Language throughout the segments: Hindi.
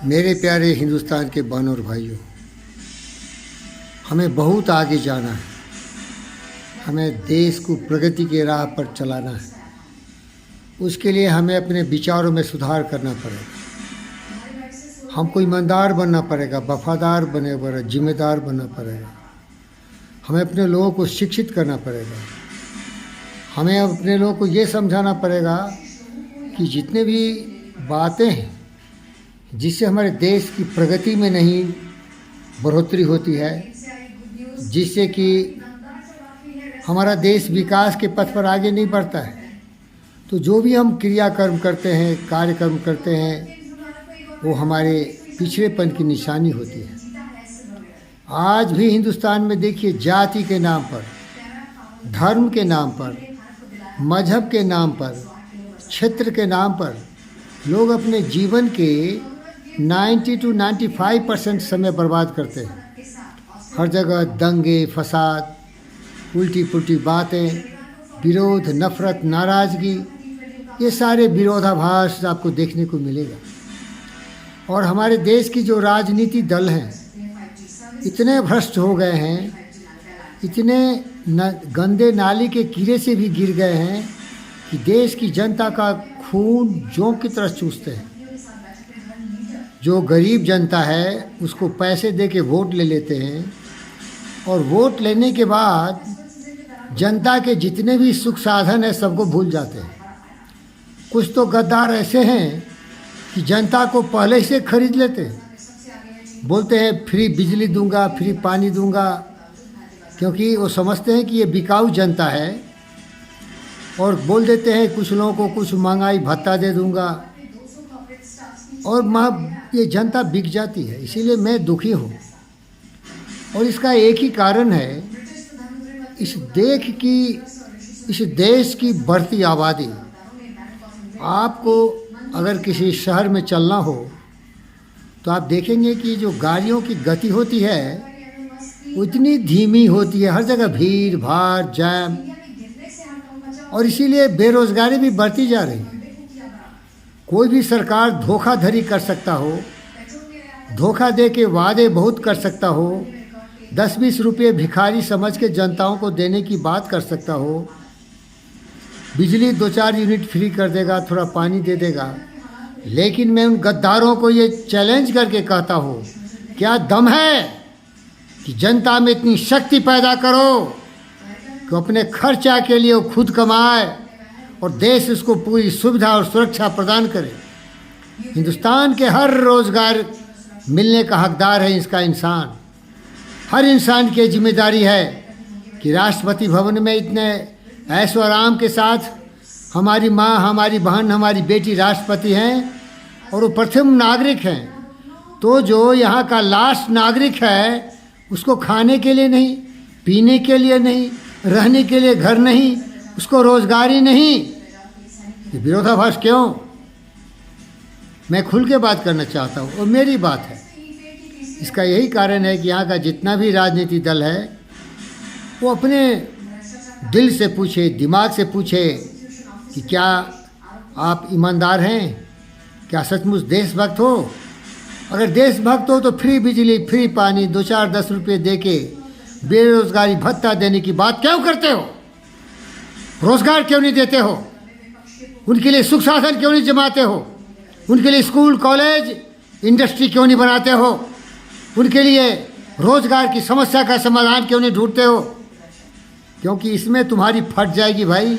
मेरे प्यारे हिंदुस्तान के बहनों और भाइयों, हमें बहुत आगे जाना है। हमें देश को प्रगति के राह पर चलाना है। उसके लिए हमें अपने विचारों में सुधार करना पड़ेगा। हमको ईमानदार बनना पड़ेगा, वफादार बने पड़ेगा, जिम्मेदार बनना पड़ेगा। हमें अपने लोगों को शिक्षित करना पड़ेगा। हमें अपने लोगों को ये समझाना पड़ेगा कि जितने भी बातें हैं जिससे हमारे देश की प्रगति में नहीं बढ़ोतरी होती है, जिससे कि हमारा देश विकास के पथ पर आगे नहीं बढ़ता है, तो जो भी हम क्रियाकर्म करते हैं, कार्यक्रम करते हैं, वो हमारे पिछड़ेपन की निशानी होती है। आज भी हिंदुस्तान में देखिए, जाति के नाम पर, धर्म के नाम पर, मजहब के नाम पर, क्षेत्र के नाम पर लोग अपने जीवन के 90 to 95% समय बर्बाद करते हैं। हर जगह दंगे, फसाद, उल्टी पुल्टी बातें, विरोध, नफरत, नाराज़गी, ये सारे विरोधाभास आपको देखने को मिलेगा। और हमारे देश की जो राजनीति दल हैं इतने भ्रष्ट हो गए हैं, इतने गंदे नाली के कीड़े से भी गिर गए हैं कि देश की जनता का खून जोंक की तरह चूसते हैं। जो गरीब जनता है उसको पैसे दे के वोट ले लेते हैं, और वोट लेने के बाद जनता के जितने भी सुख साधन है सबको भूल जाते हैं। कुछ तो गद्दार ऐसे हैं कि जनता को पहले से खरीद लेते हैं। बोलते हैं फ्री बिजली दूंगा, फ्री पानी दूंगा, क्योंकि वो समझते हैं कि ये बिकाऊ जनता है। और बोल देते हैं कुछ लोगों को कुछ महंगाई भत्ता दे दूंगा, और ये जनता बिक जाती है। इसीलिए मैं दुखी हूँ। और इसका एक ही कारण है, इस देश की बढ़ती आबादी। आपको अगर किसी शहर में चलना हो तो आप देखेंगे कि जो गाड़ियों की गति होती है वो इतनी धीमी होती है। हर जगह भीड़ भाड़, जैम, और इसीलिए बेरोज़गारी भी बढ़ती जा रही है। कोई भी सरकार धोखाधड़ी कर सकता हो, धोखा दे के वादे बहुत कर सकता हो, 10-20 रुपये भिखारी समझ के जनताओं को देने की बात कर सकता हो, बिजली 2-4 यूनिट फ्री कर देगा, थोड़ा पानी दे देगा। लेकिन मैं उन गद्दारों को ये चैलेंज करके कहता हूँ, क्या दम है कि जनता में इतनी शक्ति पैदा करो कि अपने खर्चा के लिए वो खुद कमाए और देश उसको पूरी सुविधा और सुरक्षा प्रदान करे। हिंदुस्तान के हर रोज़गार मिलने का हकदार है इसका इंसान। हर इंसान की जिम्मेदारी है कि राष्ट्रपति भवन में इतने ऐशो आराम के साथ हमारी माँ, हमारी बहन, हमारी बेटी राष्ट्रपति हैं और वो प्रथम नागरिक हैं, तो जो यहाँ का लास्ट नागरिक है उसको खाने के लिए नहीं, पीने के लिए नहीं, रहने के लिए घर नहीं, उसको रोज़गार ही नहीं। ये विरोधाभास क्यों? मैं खुल के बात करना चाहता हूँ और मेरी बात है। इसका यही कारण है कि यहाँ का जितना भी राजनीति दल है वो अपने दिल से पूछे, दिमाग से पूछे कि क्या आप ईमानदार हैं, क्या सचमुच देशभक्त हो। अगर देशभक्त हो तो फ्री बिजली, फ्री पानी, 2-4-10 रुपये दे के बेरोज़गारी भत्ता देने की बात क्यों करते हो? रोज़गार क्यों नहीं देते हो? उनके लिए सुख साधन क्यों नहीं जमाते हो? उनके लिए स्कूल, कॉलेज, इंडस्ट्री क्यों नहीं बनाते हो? उनके लिए रोज़गार की समस्या का समाधान क्यों नहीं ढूंढते हो? क्योंकि इसमें तुम्हारी फट जाएगी भाई।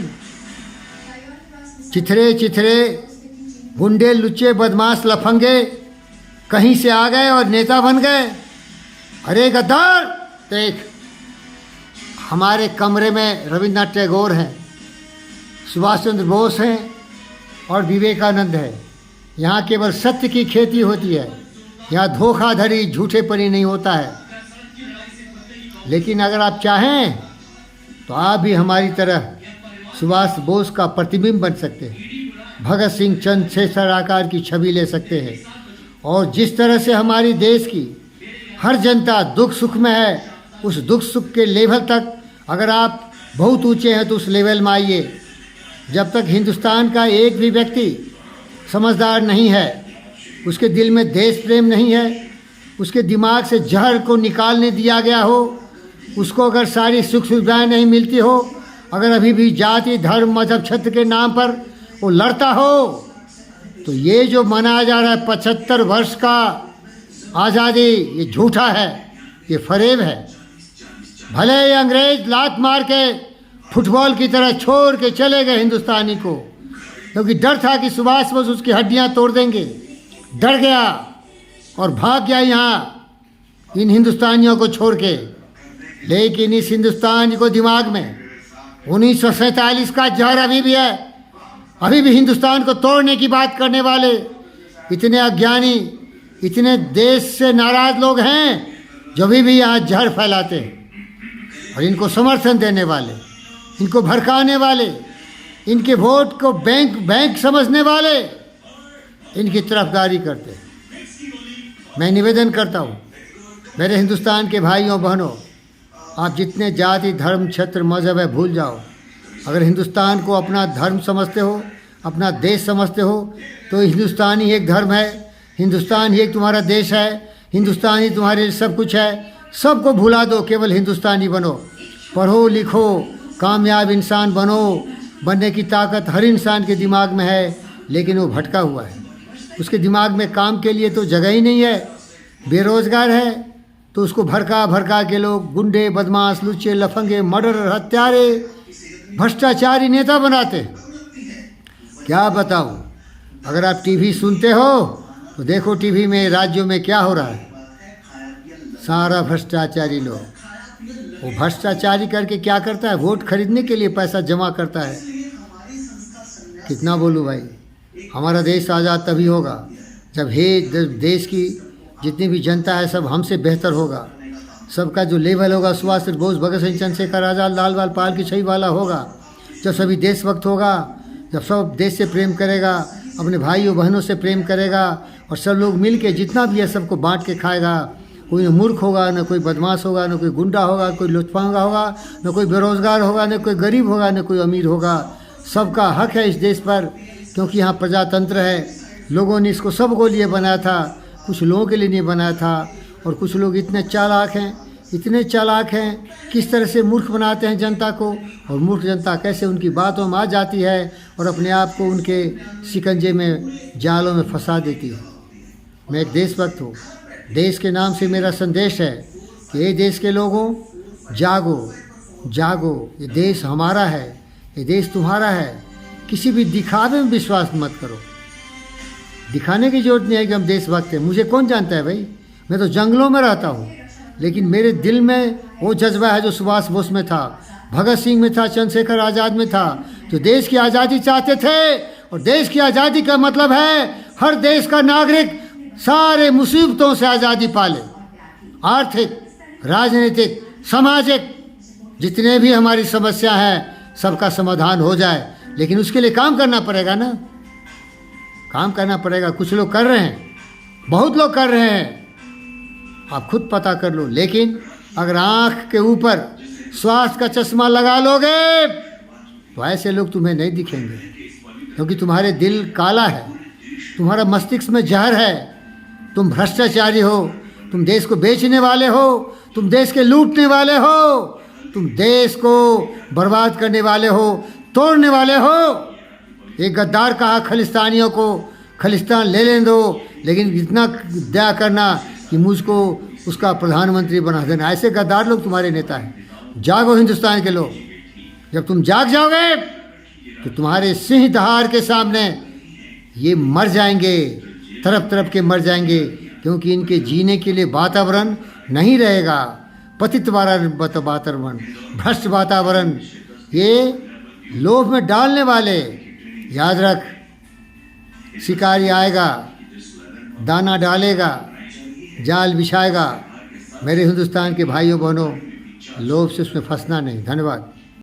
चिथरे चिथरे गुंडे, लुच्चे, बदमाश, लफंगे कहीं से आ गए और नेता बन गए। अरे गद्दार, देख, हमारे कमरे में रविन्द्रनाथ टैगोर हैं, सुभाष चंद्र बोस हैं और विवेकानंद है। यहाँ केवल सत्य की खेती होती है। यहाँ धोखाधड़ी, झूठेपनी नहीं होता है। लेकिन अगर आप चाहें तो आप भी हमारी तरह सुभाष बोस का प्रतिबिंब बन सकते हैं, भगत सिंह, चंद्रशेखर आकार की छवि ले सकते हैं। और जिस तरह से हमारी देश की हर जनता दुख सुख में है, उस दुख सुख के लेवल तक अगर आप बहुत ऊंचे हैं तो उस लेवल में आइए। जब तक हिंदुस्तान का एक भी व्यक्ति समझदार नहीं है, उसके दिल में देश प्रेम नहीं है, उसके दिमाग से जहर को निकालने दिया गया हो, उसको अगर सारी सुख सुविधाएं नहीं मिलती हो, अगर अभी भी जाति धर्म मजहब क्षेत्र के नाम पर वो लड़ता हो, तो ये जो मनाया जा रहा है 75 वर्ष का आज़ादी, ये झूठा है, ये फरेब है। भले ये अंग्रेज लात मार के फुटबॉल की तरह छोड़ के चले गए हिंदुस्तानी को, क्योंकि डर था कि सुभाष बोस उसकी हड्डियां तोड़ देंगे, डर गया और भाग गया यहाँ इन हिंदुस्तानियों को छोड़ के। लेकिन इस हिंदुस्तानी को दिमाग में 1947 का जहर अभी भी है। अभी भी हिंदुस्तान को तोड़ने की बात करने वाले इतने अज्ञानी, इतने देश से नाराज लोग हैं जो अभी भी यहाँ जहर फैलाते हैं। और इनको समर्थन देने वाले, इनको भड़काने वाले, इनके वोट को बैंक समझने वाले इनकी तरफदारी करते हैं। मैं निवेदन करता हूँ मेरे हिंदुस्तान के भाइयों बहनों, आप जितने जाति धर्म क्षेत्र मजहब है भूल जाओ। अगर हिंदुस्तान को अपना धर्म समझते हो, अपना देश समझते हो, तो हिंदुस्तान ही एक धर्म है, हिंदुस्तान ही एक तुम्हारा देश है, हिंदुस्तान ही तुम्हारे सब कुछ है। सबको भुला दो, केवल हिंदुस्तानी बनो। पढ़ो लिखो, कामयाब इंसान बनो। बनने की ताकत हर इंसान के दिमाग में है, लेकिन वो भटका हुआ है। उसके दिमाग में काम के लिए तो जगह ही नहीं है। बेरोजगार है तो उसको भड़का के लोग गुंडे, बदमाश, लुच्चे, लफंगे, मर्डर, हत्यारे, भ्रष्टाचारी नेता बनाते। क्या बताऊं? अगर आप टीवी सुनते हो तो देखो टीवी में राज्यों में क्या हो रहा है। सारा भ्रष्टाचारी लोग, वो भ्रष्टाचारी करके क्या करता है? वोट खरीदने के लिए पैसा जमा करता है। कितना बोलूं भाई, हमारा देश आज़ाद तभी होगा जब देश की जितनी भी जनता है सब हमसे बेहतर होगा। सबका जो लेवल होगा सुभाष चंद्र बोस, भगत सिंह, चंद्रशेखर आज़ाद, लाल बाल पाल की छई वाला होगा। जब सभी देशभक्त होगा, जब सब देश से प्रेम करेगा, अपने भाइयों बहनों से प्रेम करेगा, और सब लोग मिल के जितना भी है सबको बांट के खाएगा। कोई न मूर्ख होगा, न कोई बदमाश होगा, न कोई गुंडा होगा, कोई लुटफांगा होगा, न कोई बेरोजगार होगा, न कोई गरीब होगा, न कोई अमीर होगा। सबका हक है इस देश पर, क्योंकि यहाँ प्रजातंत्र है। लोगों ने इसको सबको लिए बनाया था, कुछ लोगों के लिए नहीं बनाया था। और कुछ लोग इतने चालाक हैं, किस तरह से मूर्ख बनाते हैं जनता को, और मूर्ख जनता कैसे उनकी बातों में आ जाती है और अपने आप को उनके शिकंजे में, जालों में फंसा देती है। मैं एक देशभक्त हूँ। देश के नाम से मेरा संदेश है कि ये देश के लोगों, जागो, ये देश हमारा है, ये देश तुम्हारा है। किसी भी दिखावे में विश्वास मत करो। दिखाने की जरूरत नहीं है कि हम देशभक्त हैं। मुझे कौन जानता है भाई, मैं तो जंगलों में रहता हूँ, लेकिन मेरे दिल में वो जज्बा है जो सुभाष बोस में था, भगत सिंह में था, चंद्रशेखर आज़ाद में था, जो देश की आज़ादी चाहते थे। और देश की आज़ादी का मतलब है हर देश का नागरिक सारे मुसीबतों से आज़ादी पाले। आर्थिक, राजनीतिक, सामाजिक जितने भी हमारी समस्या हैं सबका समाधान हो जाए। लेकिन उसके लिए काम करना पड़ेगा ना, काम करना पड़ेगा। कुछ लोग कर रहे हैं, बहुत लोग कर रहे हैं, आप खुद पता कर लो। लेकिन अगर आँख के ऊपर स्वास्थ्य का चश्मा लगा लोगे तो ऐसे लोग तुम्हें नहीं दिखेंगे, क्योंकि तुम्हारे दिल काला है, तुम्हारा मस्तिष्क में जहर है। तुम भ्रष्टाचारी हो, तुम देश को बेचने वाले हो, तुम देश के लूटने वाले हो, तुम देश को बर्बाद करने वाले हो, तोड़ने वाले हो। एक गद्दार कहा खालिस्तानियों को, खालिस्तान ले लेने दो, लेकिन इतना दया करना कि मुझको उसका प्रधानमंत्री बना देना। ऐसे गद्दार लोग तुम्हारे नेता हैं। जागो हिंदुस्तान के लोग, जब तुम जाग जाओगे तो तुम्हारे सिंह दहाड़ के सामने ये मर जाएंगे, तरफ के मर जाएंगे, क्योंकि इनके जीने के लिए वातावरण नहीं रहेगा। पतित वातावरण, भ्रष्ट वातावरण, ये लोभ में डालने वाले। याद रख, शिकारी आएगा, दाना डालेगा, जाल बिछाएगा। मेरे हिंदुस्तान के भाइयों बहनों, लोभ से उसमें फंसना नहीं। धन्यवाद।